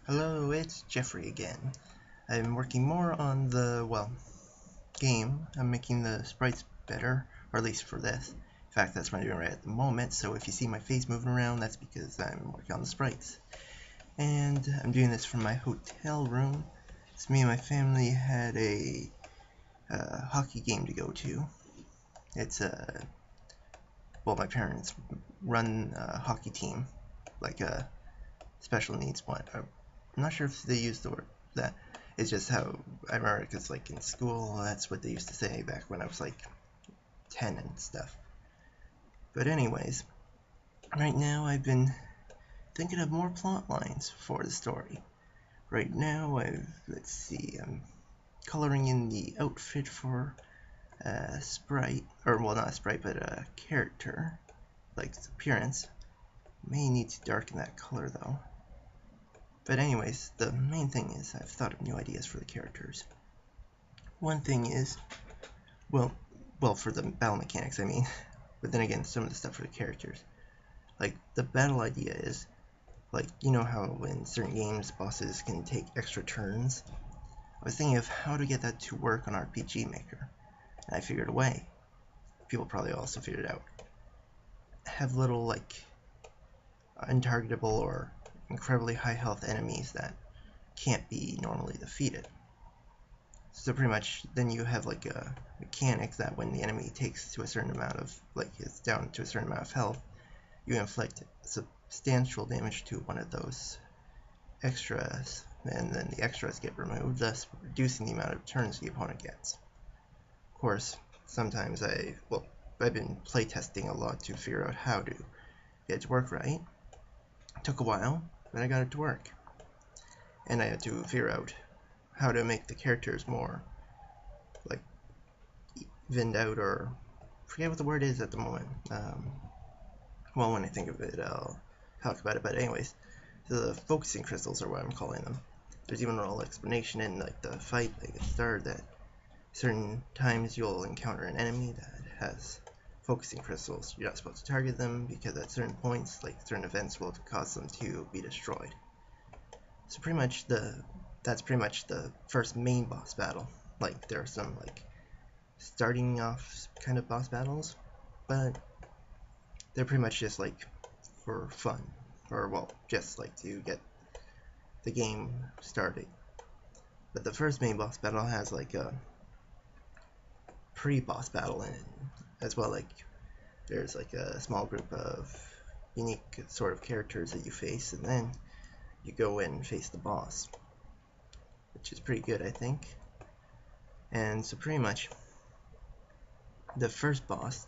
Hello, it's Jeffrey again. I'm working more on the, game. I'm making the sprites better, or at least for this. In fact, that's what I'm doing right at the moment, so if you see my face moving around, that's because I'm working on the sprites. And I'm doing this from my hotel room. So me and my family had a hockey game to go to. It's my parents run a hockey team, like a special needs one. I'm not sure if they use the word that. It's just how I remember it, because like in school, that's what they used to say back when I was like 10 and stuff. But anyways, right now I've been thinking of more plot lines for the story. Right now let's see, I'm coloring in the outfit for a sprite, or well, not a sprite, but a character, like its appearance. May need to darken that color though. But anyways, the main thing is I've thought of new ideas for the characters. One thing is, well, for the battle mechanics, I mean, but then again, some of the stuff for the characters. Like, the battle idea is, like, you know how in certain games, bosses can take extra turns? I was thinking of how to get that to work on RPG Maker, and I figured a way. People probably also figured it out. Have little, like, untargetable or incredibly high health enemies that can't be normally defeated. So pretty much, then you have like a mechanic that when the enemy takes to a certain amount of, like, it's down to a certain amount of health, you inflict substantial damage to one of those extras, and then the extras get removed, thus reducing the amount of turns the opponent gets. Of course, sometimes I've been playtesting a lot to figure out how to get it to work right. It took a while, but I got it to work. And I had to figure out how to make the characters more, like, evened out, or forget what the word is at the moment. When I think of it, I'll talk about it. But anyways, so the focusing crystals are what I'm calling them. There's even a little explanation in like the fight at the start that certain times you'll encounter an enemy that has focusing crystals. You're not supposed to target them because at certain points, like certain events, will cause them to be destroyed. So that's pretty much the first main boss battle. Like, there are some like starting off kind of boss battles, but they're pretty much just like for fun, or just like to get the game started. But the first main boss battle has like a pre-boss battle in it as well. Like, there's like a small group of unique sort of characters that you face, and then you go in and face the boss, which is pretty good, I think. And so pretty much the first boss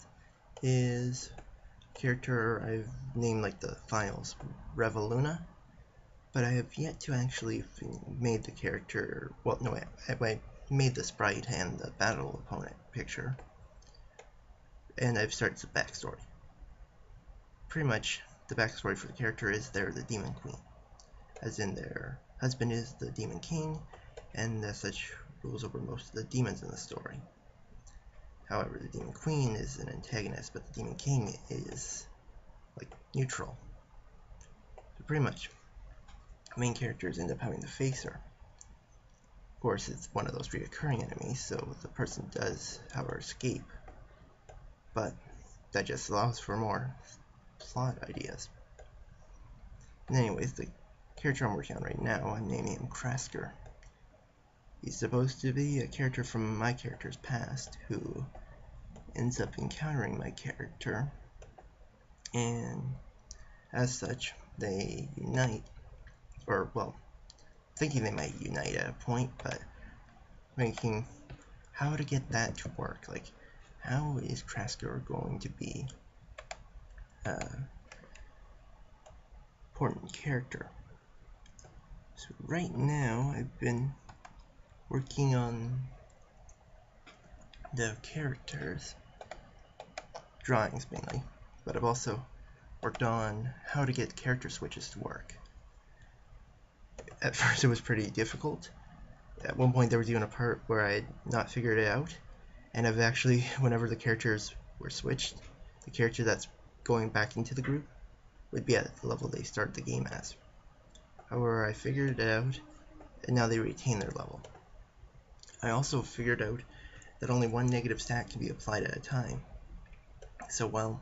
is a character I've named like the files Revoluna, but I have yet to actually made the character. Well, no, I made the sprite and the battle opponent picture, and I've started the backstory. Pretty much, the backstory for the character is they're the Demon Queen, as in their husband is the Demon King, and as such rules over most of the demons in the story. However, the Demon Queen is an antagonist, but the Demon King is like neutral. So pretty much, main characters end up having to face her. Of course, it's one of those recurring enemies, so the person does, however, escape. But that just allows for more plot ideas. And anyways, the character I'm working on right now, I'm naming him Krasker. He's supposed to be a character from my character's past who ends up encountering my character, and as such, they unite, or thinking they might unite at a point, but making how to get that to work. Like, how is Krasker going to be an important character? So right now, I've been working on the characters, drawings mainly, but I've also worked on how to get character switches to work. At first it was pretty difficult. At one point there was even a part where I had not figured it out, and I've actually, whenever the characters were switched, the character that's going back into the group would be at the level they start the game as. However, I figured it out, and now they retain their level. I also figured out that only one negative stat can be applied at a time. So, well,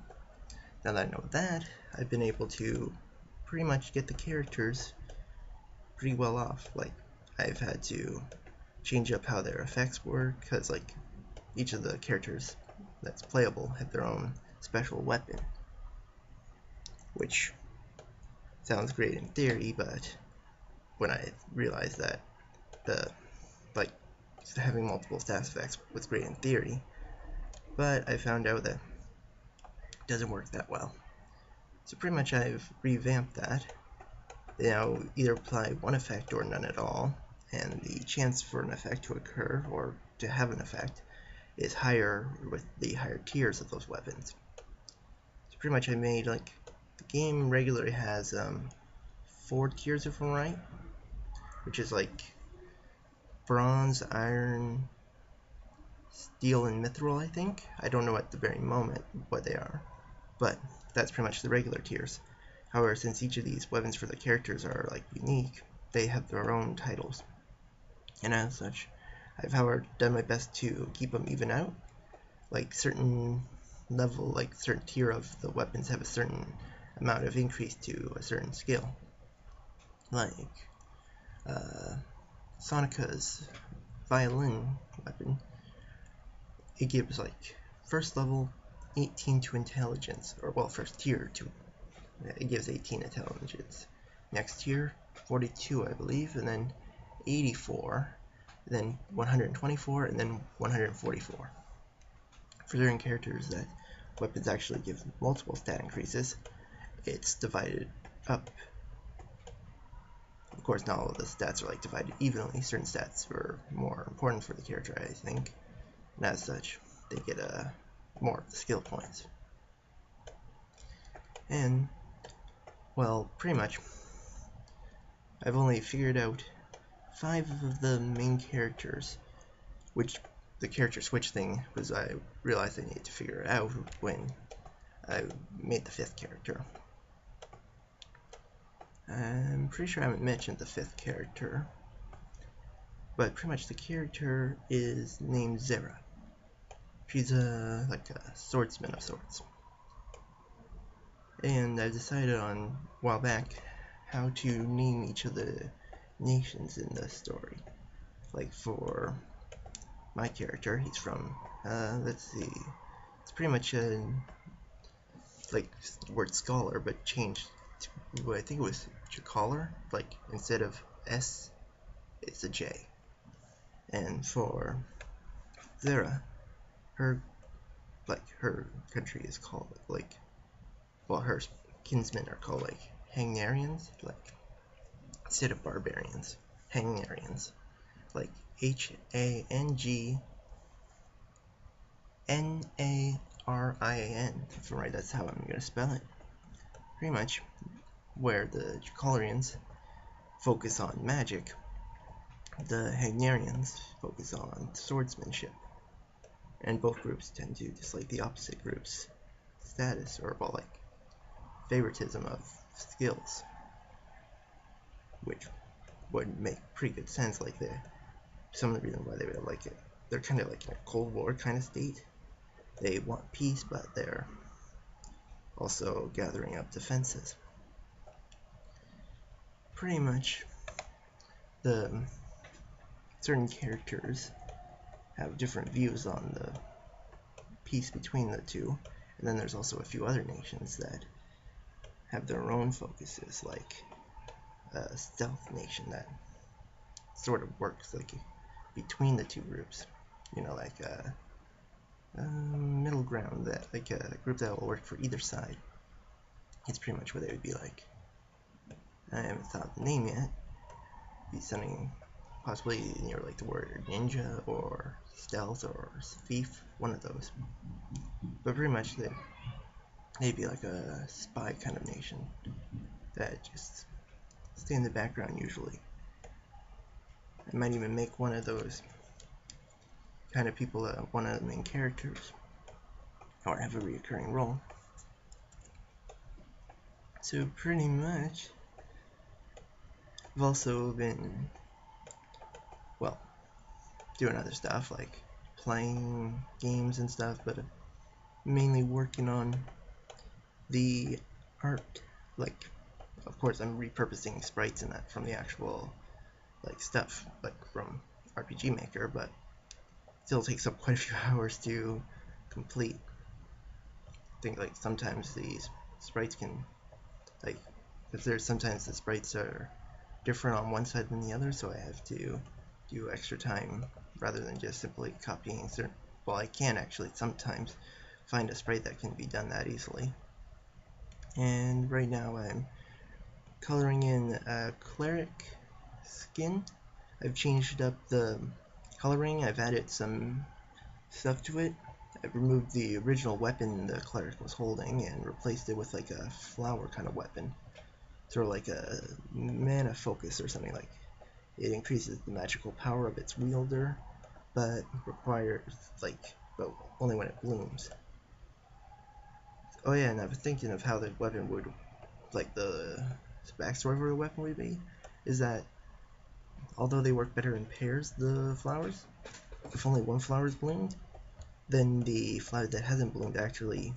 now that I know that, I've been able to pretty much get the characters pretty well off. Like, I've had to change up how their effects work, because, like, each of the characters that's playable have their own special weapon, which sounds great in theory, but when I realized that like having multiple stat effects was great in theory, but I found out that it doesn't work that well. So pretty much I've revamped that. Now either apply one effect or none at all, and the chance for an effect to occur or to have an effect is higher with the higher tiers of those weapons. So pretty much I made, like, the game regularly has 4 tiers if I'm right, which is like bronze, iron, steel, and mithril, I think. I don't know at the very moment what they are, but that's pretty much the regular tiers. However, since each of these weapons for the characters are, like, unique, they have their own titles. And as such, I've, however, done my best to keep them even out. Like, certain level, like, certain tier of the weapons have a certain amount of increase to a certain skill. Like, Sonica's violin weapon, it gives, like, first level 18 to intelligence, or, well, first tier to, it gives 18 intelligence. Next tier, 42, I believe, and then 84, then 124, and then 144. For certain characters that weapons actually give multiple stat increases, it's divided up. Of course, not all of the stats are, like, divided evenly. Certain stats are more important for the character, I think, and as such, they get more of the skill points. And, well, pretty much, I've only figured out 5 of the main characters, which the character switch thing was, I realized I needed to figure it out when I made the 5th character. I'm pretty sure I haven't mentioned the 5th character, but pretty much the character is named Zera. She's like a swordsman of sorts. And I decided on a while back how to name each of the nations in the story. Like, for my character, he's from, let's see, it's pretty much a, like, word scholar, but changed to, I think it was Chakalar, like, instead of S, it's a J. And for Zera, her country is called, like, well, her kinsmen are called, like, Hangarians, like, instead of barbarians, Hangarians, like Hangnarin. If I'm right, that's how I'm gonna spell it. Pretty much, where the Chakarians focus on magic, the Hangarians focus on swordsmanship, and both groups tend to dislike the opposite group's status, or, well, like, favoritism of skills, which would make pretty good sense. Like, some of the reasons why they would like it, they're kind of like in a Cold War kind of state. They want peace, but they're also gathering up defenses. Pretty much, the certain characters have different views on the peace between the two, and then there's also a few other nations that have their own focuses, like a stealth nation that sort of works, like, between the two groups, you know, like a middle ground, that, like, a group that will work for either side. It's pretty much what they would be like. I haven't thought of the name yet. It'd be something possibly near, like, the word ninja or stealth or thief, one of those. But pretty much they'd be like a spy kind of nation that just stay in the background usually. I might even make one of those kind of people one of the main characters, or have a recurring role. So pretty much, I've also been, well, doing other stuff like playing games and stuff, but mainly working on the art. Like, of course, I'm repurposing sprites and that from the actual like stuff, like from RPG Maker, but still takes up quite a few hours to complete. I think like sometimes these sprites can like, because there's sometimes the sprites are different on one side than the other, so I have to do extra time rather than just simply copying certain. Well, I can actually sometimes find a sprite that can be done that easily. And right now I'm coloring in a cleric skin. I've changed up the coloring, I've added some stuff to it. I've removed the original weapon the cleric was holding and replaced it with like a flower kind of weapon. Sort of like a mana focus or something. Like it increases the magical power of its wielder, but requires like, but only when it blooms. Oh yeah, and I was thinking of how the weapon would, like the backstory for the weapon would be, is that although they work better in pairs, the flowers, if only one flower is bloomed, then the flower that hasn't bloomed actually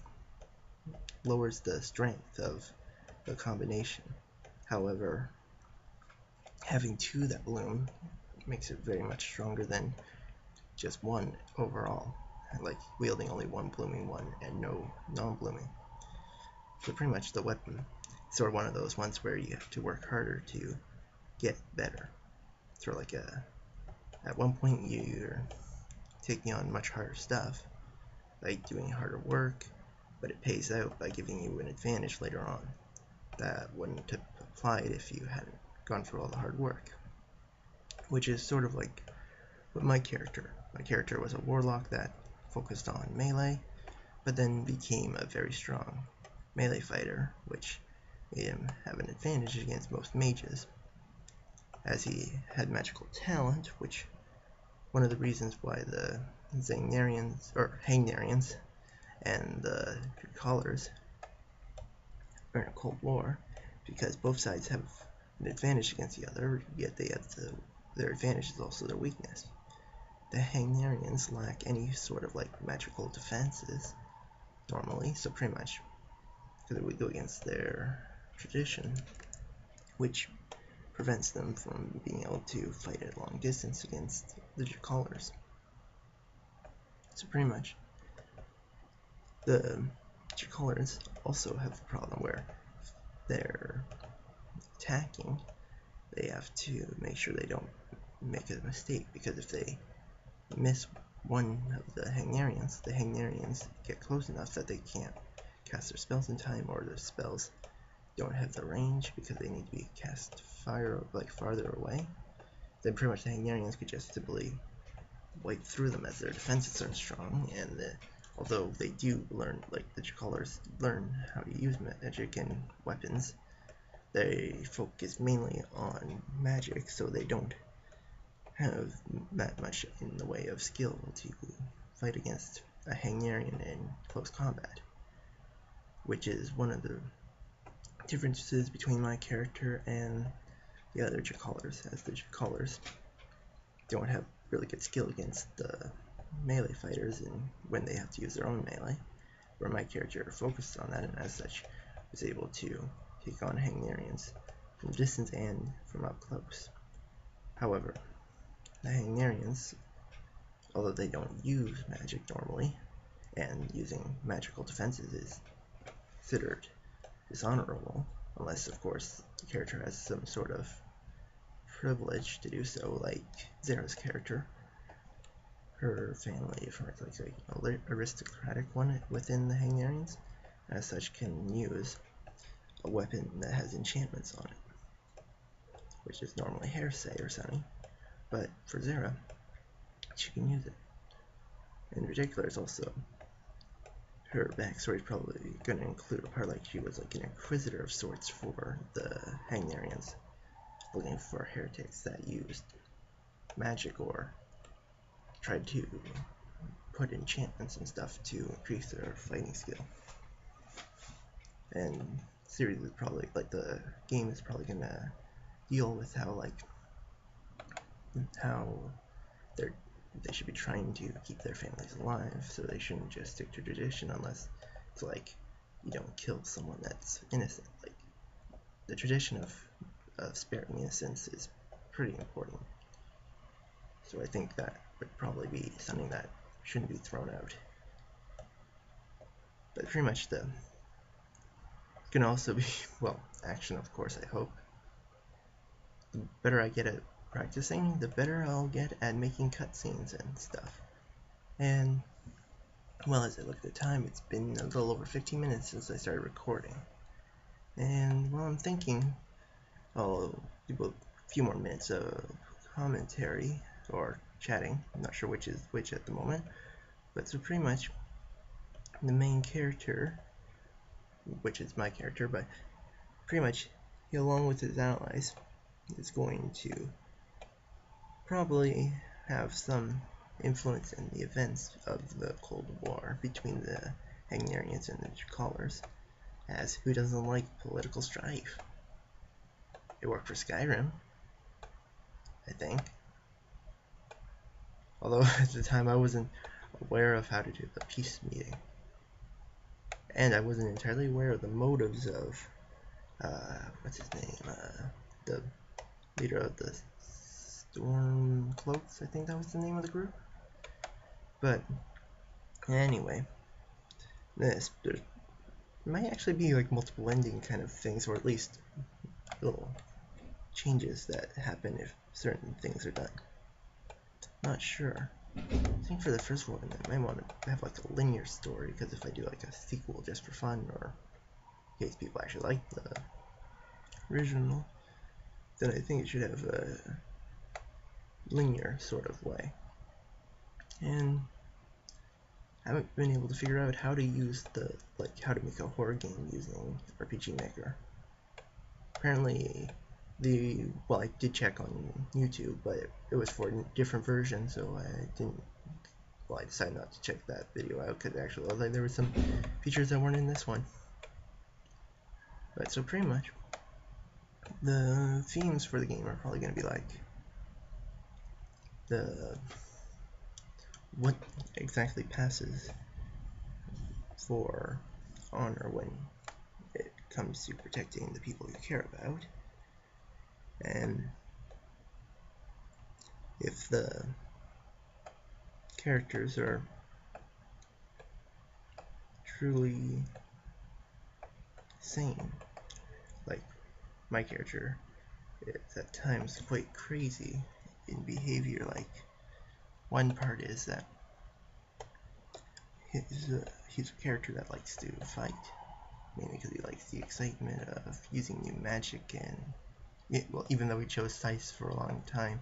lowers the strength of the combination. However, having two that bloom makes it very much stronger than just one overall, like wielding only one blooming one and no non-blooming. So pretty much the weapon is sort of one of those ones where you have to work harder to get better. Sort of like at one point you're taking on much harder stuff, like doing harder work, but it pays out by giving you an advantage later on that wouldn't have applied if you hadn't gone through all the hard work. Which is sort of like with my character. My character was a warlock that focused on melee, but then became a very strong melee fighter, which made him have an advantage against most mages, as he had magical talent, which one of the reasons why the Zangnarians, or Hangnarians, and the Callers are in a cold war, because both sides have an advantage against the other, yet they have their advantage is also their weakness. The Hangnarians lack any sort of like magical defenses normally, so pretty much because it would go against their tradition, which prevents them from being able to fight at long distance against the Callers. So pretty much the Callers also have a problem where they're attacking, they have to make sure they don't make a mistake, because if they miss one of the Hangnarians get close enough that they can't cast their spells in time, or their spells don't have the range because they need to be cast farther away, then pretty much the Hangnarians could just simply wipe through them as their defenses are strong, and although they do learn, like the Callers learn how to use magic and weapons, they focus mainly on magic, so they don't have that much in the way of skill to fight against a Hangnarian in close combat, which is one of the differences between my character and the other Callers, as the Callers don't have really good skill against the melee fighters and when they have to use their own melee, where my character focused on that and as such was able to take on Hangnarians from distance and from up close. However, the Hangnarians, although they don't use magic normally, and using magical defenses is considered dishonorable, unless of course the character has some sort of privilege to do so, like Zera's character. Her family, if it's like an aristocratic one within the Hangnarians, as such can use a weapon that has enchantments on it, which is normally hearsay or something, but for Zera, she can use it. In particular, it's also her backstory is probably going to include a part like she was like an inquisitor of sorts for the Hangnarians, looking for heretics that used magic or tried to put enchantments and stuff to increase their fighting skill. And series is probably, like the game is probably gonna deal with how they should be trying to keep their families alive, so they shouldn't just stick to tradition unless it's like you don't kill someone that's innocent. Like the tradition of sparing innocence is pretty important. So I think that would probably be something that shouldn't be thrown out. But pretty much the can also be, well, action of course, I hope. The better I get at practicing, the better I'll get at making cutscenes and stuff. And, well, as I look at the time, it's been a little over 15 minutes since I started recording. And, well, I'm thinking I'll do a few more minutes of commentary, or chatting. I'm not sure which is which at the moment. But so pretty much, the main character, which is my character, but pretty much, he, along with his allies, is going to probably have some influence in the events of the Cold War between the Hagnarians and the Callers, as who doesn't like political strife? It worked for Skyrim, I think. Although at the time I wasn't aware of how to do the peace meeting. And I wasn't entirely aware of the motives of, what's his name, the leader of the Stormcloaks, I think that was the name of the group. But anyway, there might actually be like multiple ending kind of things, or at least little changes that happen if certain things are done. Not sure. I think for the first one, I might want to have like a linear story, because if I do like a sequel just for fun, or in case people actually like the original, then I think it should have a linear sort of way. And I haven't been able to figure out how to use how to make a horror game using RPG Maker. Apparently, I did check on YouTube, but it was for a different version, so I decided not to check that video out, because actually there were some features that weren't in this one. But so pretty much, the themes for the game are probably going to be like what exactly passes for honor when it comes to protecting the people you care about, and if the characters are truly sane. Like my character is at times quite crazy in behavior. Like one part is that he's a character that likes to fight, mainly because he likes the excitement of using new magic, and even though he chose Scythe for a long time,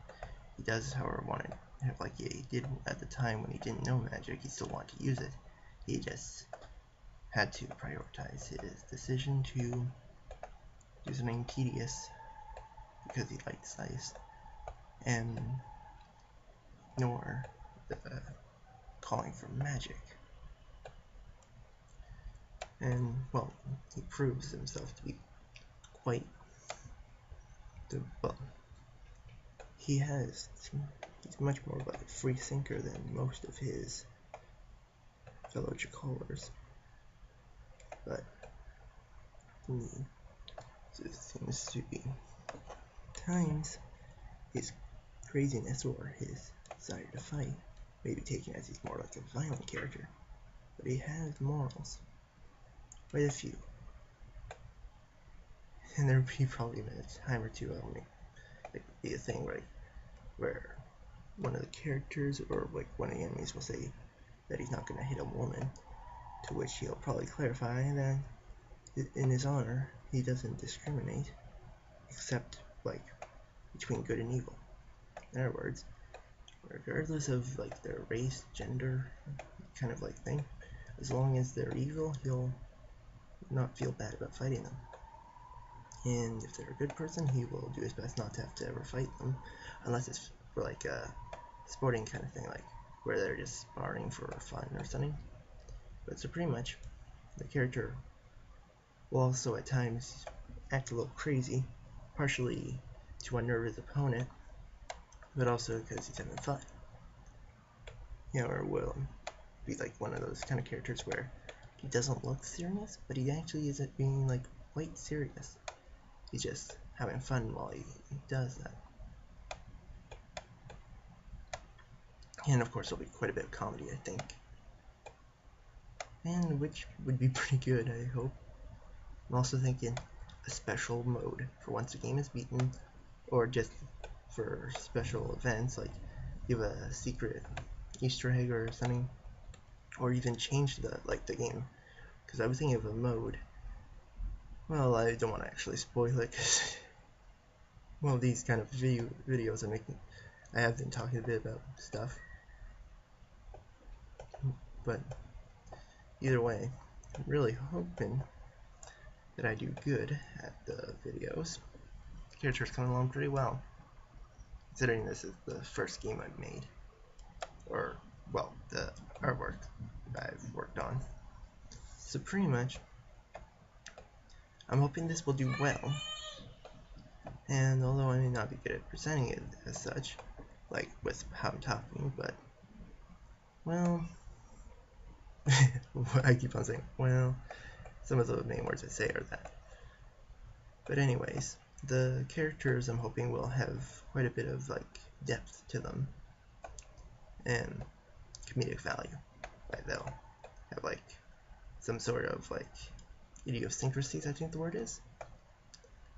he does, however, want to have, he did at the time when he didn't know magic, he still wanted to use it. He just had to prioritize his decision to do something tedious because he liked Scythe, and ignore the calling for magic. And, well, he proves himself to be quite he's much more of a free thinker than most of his fellow Callers. But it seems to be times his craziness or his desire to fight may be taken as he's more like a violent character, but he has morals, quite a few. And there would be probably a time or two it would be a thing where one of the characters or one of the enemies will say that he's not going to hit a woman, to which he'll probably clarify that in his honor he doesn't discriminate except between good and evil. In other words, regardless of their race, gender, kind of thing, as long as they're evil, he'll not feel bad about fighting them. And if they're a good person, he will do his best not to have to ever fight them, unless it's for a sporting kind of thing, where they're just sparring for fun or something. But so pretty much, the character will also at times act a little crazy, partially to unnerve his opponent, but also because he's having fun. Or will be like one of those kind of characters where he doesn't look serious, but he actually isn't being like quite serious. He's just having fun while he does that. And of course, there'll be quite a bit of comedy, I think. And which would be pretty good, I hope. I'm also thinking a special mode for once the game is beaten, or just for special events, like give a secret Easter egg or something, or even change the game. Because I was thinking of a mode. Well, I don't want to actually spoil it, because well, these kind of videos I'm making, I have been talking a bit about stuff. But either way, I'm really hoping that I do good at the videos. The character's coming along pretty well, considering this is the first game I've made, or well, the artwork I've worked on. So pretty much, I'm hoping this will do well. And although I may not be good at presenting it as such, like with how I'm talking, but well, I keep on saying, well, some of the main words I say are that. But anyways, the characters I'm hoping will have quite a bit of like depth to them and comedic value. Like they'll have like some sort of like idiosyncrasies, I think the word is,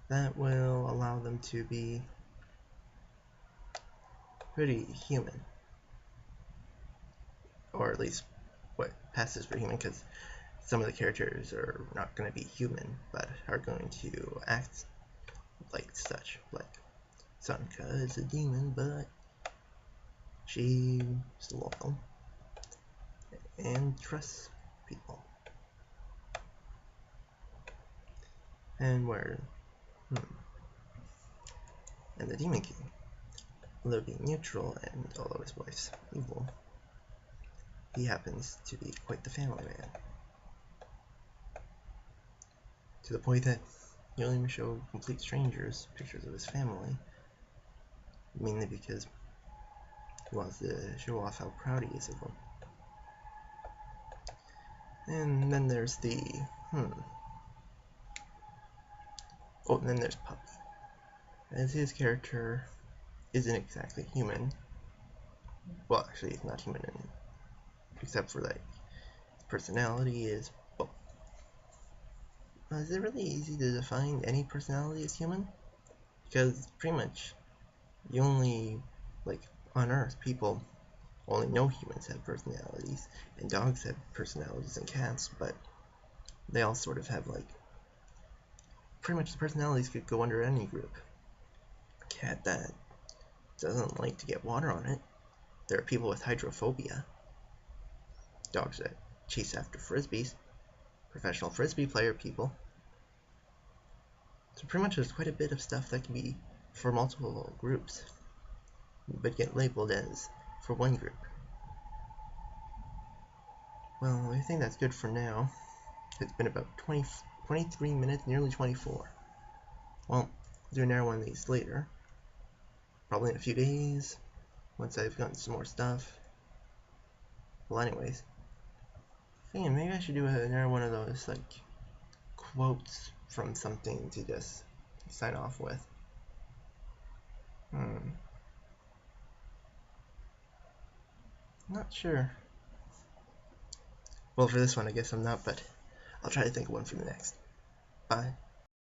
that will allow them to be pretty human, or at least what passes for human, because some of the characters are not going to be human, but are going to act like such. Like Sanka is a demon, but she's loyal and trusts people. And and the Demon King, although being neutral and although his wife's evil, he happens to be quite the family man. To the point that he'll even show complete strangers pictures of his family, mainly because he wants to show off how proud he is of them. And then there's the oh, and then there's Puppy, as his character isn't exactly human. Well, actually, he's not human, except for like his personality is. Well, is it really easy to define any personality as human? Because pretty much, you only like on Earth, people only know humans have personalities, and dogs have personalities, and cats, but they all sort of have like pretty much the personalities could go under any group. A cat that doesn't like to get water on it. There are people with hydrophobia. Dogs that chase after frisbees. Professional frisbee player people. So pretty much there's quite a bit of stuff that can be for multiple groups, but get labeled as for one group. Well, I think that's good for now. It's been about 23 minutes, nearly 24. Well, I'll do another one of these later. Probably in a few days, once I've gotten some more stuff. Well, anyways. Thinking maybe I should do another one of those, like, quotes from something to just sign off with. Not sure. Well, for this one, I guess I'm not, but I'll try to think of one for the next. Bye.